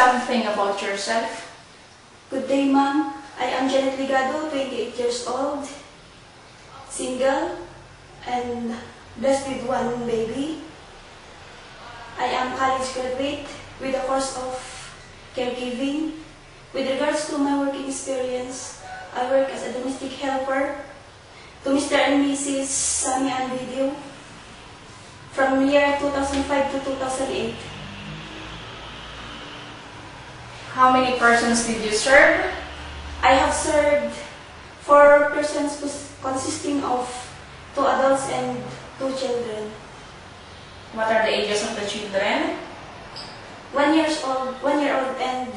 something about yourself. Good day, ma'am. I am Janet Ligado, 28 years old, single, and blessed with one baby. I am college graduate with a course of caregiving. With regards to my working experience, I work as a domestic helper to Mr. and Mrs. Sami and Video from year 2005 to 2008. How many persons did you serve? I have served 4 persons consisting of 2 adults and 2 children. What are the ages of the children? 1 year old and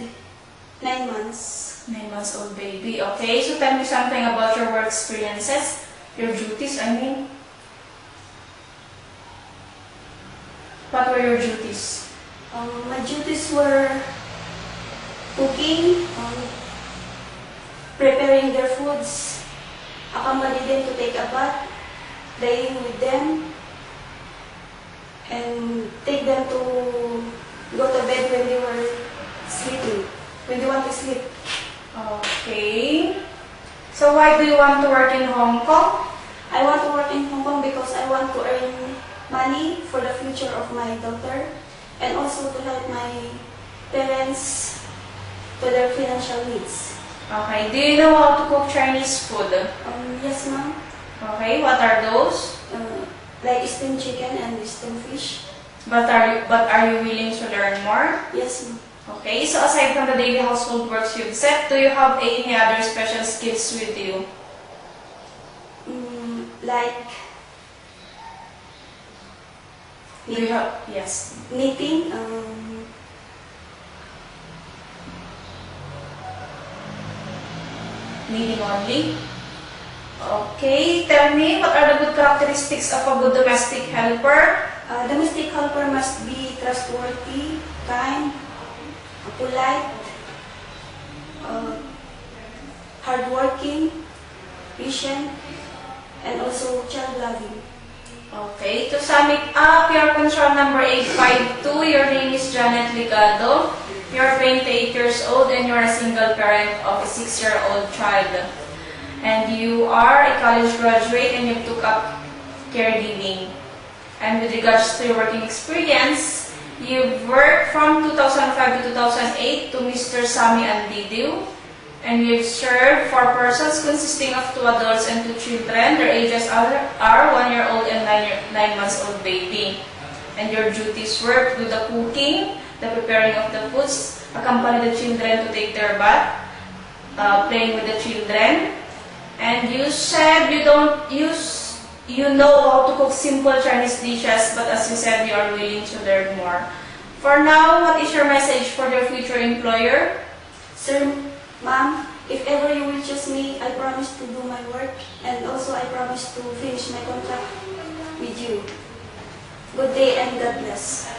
9 months. 9 months old baby. Okay, so tell me something about your work experiences, your duties, I mean. What were your duties? My duties were cooking, preparing their foods, accompanying them to take a bath, playing with them, and take them to go to bed when they were sleeping, when they want to sleep. Okay. So why do you want to work in Hong Kong? I want to work in Hong Kong because I want to earn money for the future of my daughter and also to help my parents to their financial needs. Okay. Do you know how to cook Chinese food? Yes, ma'am. Okay. What are those? Like steamed chicken and steamed fish. But are you willing to learn more? Yes, ma'am. Okay. So aside from the daily household works you've set, do you have any other special skills with you? Like Do you have? Yes. knitting. Knitting only? Okay, tell me, what are the good characteristics of a good domestic helper? Domestic helper must be trustworthy, kind, polite, hardworking, patient, and also child-loving. Okay, to sum it up, your control number 852, your name is Janet Ligado, you're 28 years old and you're a single parent of a 6-year-old child. And you are a college graduate and you took up caregiving. And with regards to your working experience, you've worked from 2005 to 2008 to Mr. Sami and Didiu. And you've served 4 persons consisting of 2 adults and 2 children. Their ages are 1-year-old and 9 months old baby. And your duties were to do the cooking, the preparing of the foods, accompany the children to take their bath, playing with the children. And you said you know how to cook simple Chinese dishes, but as you said, you are willing to learn more. For now, what is your message for your future employer? Sir, ma'am, if ever you will choose me, I promise to do my work and also I promise to finish my contract with you. Good day and God bless.